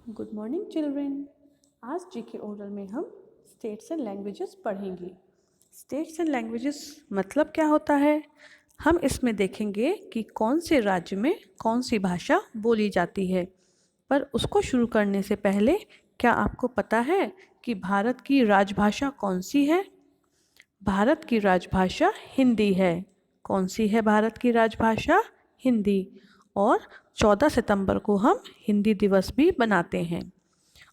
Good morning children. आज GK oral में हम स्टेट्स एंड लैंग्वेजेस पढ़ेंगे। स्टेट्स एंड लैंग्वेजेस मतलब क्या होता है, हम इसमें देखेंगे कि कौन से राज्य में कौन सी भाषा बोली जाती है। पर उसको शुरू करने से पहले क्या आपको पता है कि भारत की राजभाषा कौन सी है? भारत की राजभाषा हिंदी है। कौन सी है भारत की राजभाषा? हिंदी। और 14 सितंबर को हम हिंदी दिवस भी मनाते हैं।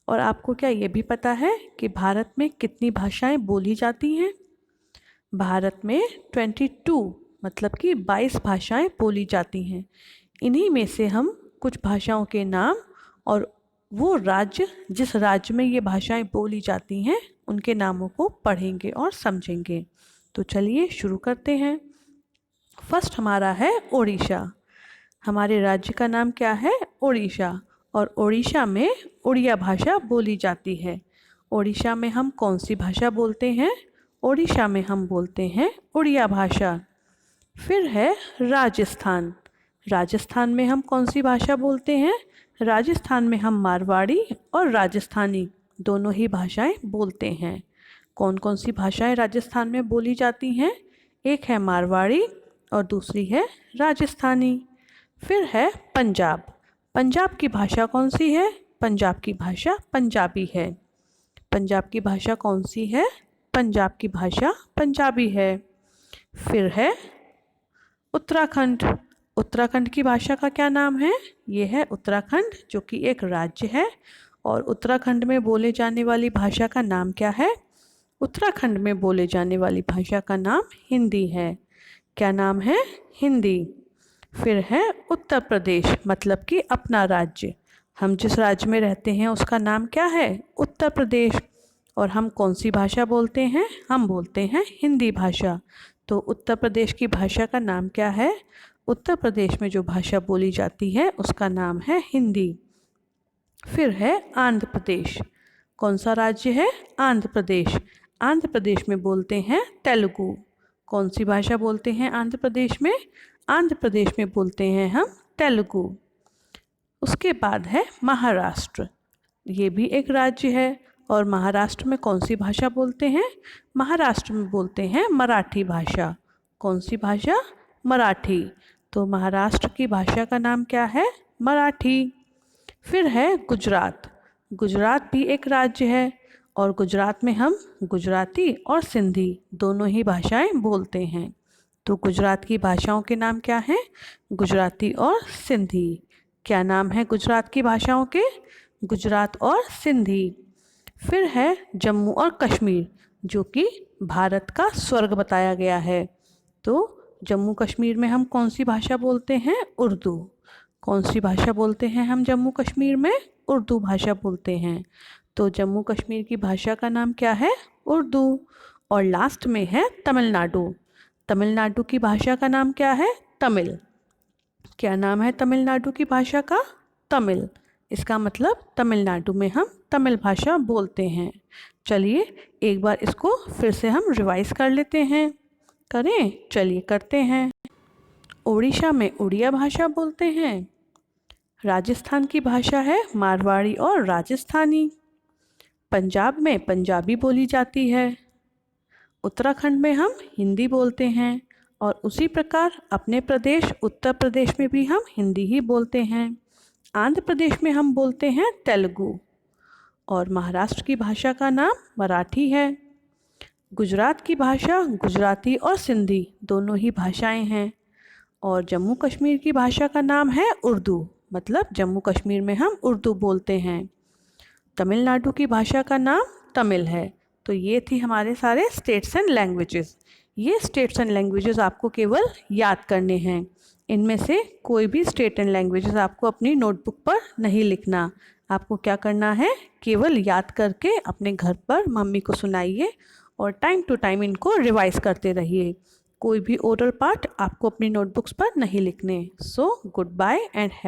और आपको क्या ये भी पता है कि भारत में कितनी भाषाएं बोली जाती हैं? भारत में 22 मतलब कि 22 भाषाएं बोली जाती हैं। इन्हीं में से हम कुछ भाषाओं के नाम और वो राज्य जिस राज्य में ये भाषाएं बोली जाती हैं उनके नामों को पढ़ेंगे और समझेंगे। तो चलिए शुरू करते हैं। फर्स्ट हमारा है ओडिशा। हमारे राज्य का नाम क्या है? ओडिशा। और ओडिशा में उड़िया भाषा बोली जाती है। ओडिशा में हम कौन सी भाषा बोलते हैं? ओडिशा में हम बोलते हैं उड़िया भाषा। फिर है राजस्थान। राजस्थान में हम कौन सी भाषा बोलते हैं? राजस्थान में हम मारवाड़ी और राजस्थानी दोनों ही भाषाएं बोलते हैं। कौन कौन सी भाषाएं राजस्थान में बोली जाती हैं? एक है मारवाड़ी और दूसरी है राजस्थानी। फिर है पंजाब। पंजाब की भाषा कौन सी है? पंजाब की भाषा पंजाबी है। पंजाब की भाषा कौन सी है? पंजाब की भाषा पंजाबी है। फिर है उत्तराखंड। उत्तराखंड की भाषा का क्या नाम है? ये है उत्तराखंड, जो कि एक राज्य है। और उत्तराखंड में बोले जाने वाली भाषा का नाम क्या है? उत्तराखंड में बोले जाने वाली भाषा का नाम हिंदी है। क्या नाम है? हिंदी। फिर है उत्तर प्रदेश, मतलब कि अपना राज्य। हम जिस राज्य में रहते हैं उसका नाम क्या है? उत्तर प्रदेश। और हम कौन सी भाषा बोलते हैं? हम बोलते हैं हिंदी भाषा। तो उत्तर प्रदेश की भाषा का नाम क्या है? उत्तर प्रदेश में जो भाषा बोली जाती है उसका नाम है हिंदी। फिर है आंध्र प्रदेश। कौन सा राज्य है? आंध्र प्रदेश। आंध्र प्रदेश में बोलते हैं तेलुगु। कौन सी भाषा बोलते हैं आंध्र प्रदेश में? आंध्र प्रदेश में बोलते हैं हम तेलुगु। उसके बाद है महाराष्ट्र। ये भी एक राज्य है। और महाराष्ट्र में कौन सी भाषा बोलते हैं? महाराष्ट्र में बोलते हैं मराठी भाषा। कौन सी भाषा? मराठी। तो महाराष्ट्र की भाषा का नाम क्या है? मराठी। फिर है गुजरात। गुजरात भी एक राज्य है और गुजरात में हम गुजराती और सिंधी दोनों ही भाषाएं बोलते हैं। तो गुजरात की भाषाओं के नाम क्या हैं? गुजराती और सिंधी। क्या नाम है गुजरात की भाषाओं के? गुजरात और सिंधी। फिर है जम्मू और कश्मीर, जो कि भारत का स्वर्ग बताया गया है। तो जम्मू कश्मीर में हम कौन सी भाषा बोलते हैं? उर्दू। कौन सी भाषा बोलते हैं हम जम्मू कश्मीर में? उर्दू भाषा बोलते हैं। तो जम्मू कश्मीर की भाषा का नाम क्या है? उर्दू। और लास्ट में है तमिलनाडु। तमिलनाडु की भाषा का नाम क्या है? तमिल। क्या नाम है तमिलनाडु की भाषा का? तमिल। इसका मतलब तमिलनाडु में हम तमिल भाषा बोलते हैं। चलिए एक बार इसको फिर से हम रिवाइज कर लेते हैं। करें? चलिए करते हैं। ओडिशा में उड़िया भाषा बोलते हैं। राजस्थान की भाषा है मारवाड़ी और राजस्थानी। पंजाब में पंजाबी बोली जाती है। उत्तराखंड में हम हिंदी बोलते हैं। और उसी प्रकार अपने प्रदेश उत्तर प्रदेश में भी हम हिंदी ही बोलते हैं। आंध्र प्रदेश में हम बोलते हैं तेलुगु। और महाराष्ट्र की भाषा का नाम मराठी है। गुजरात की भाषा गुजराती और सिंधी दोनों ही भाषाएं हैं। और जम्मू कश्मीर की भाषा का नाम है उर्दू, मतलब जम्मू कश्मीर में हम उर्दू बोलते हैं। तमिलनाडु की भाषा का नाम तमिल है। तो ये थी हमारे सारे स्टेट्स एंड लैंग्वेजेस। ये स्टेट्स एंड लैंग्वेजेस आपको केवल याद करने हैं। इनमें से कोई भी स्टेट एंड लैंग्वेजेस आपको अपनी नोटबुक पर नहीं लिखना। आपको क्या करना है? केवल याद करके अपने घर पर मम्मी को सुनाइए और टाइम टू टाइम इनको रिवाइज करते रहिए। कोई भी ओरल पार्ट आपको अपनी नोटबुक्स पर नहीं लिखने। So goodbye and have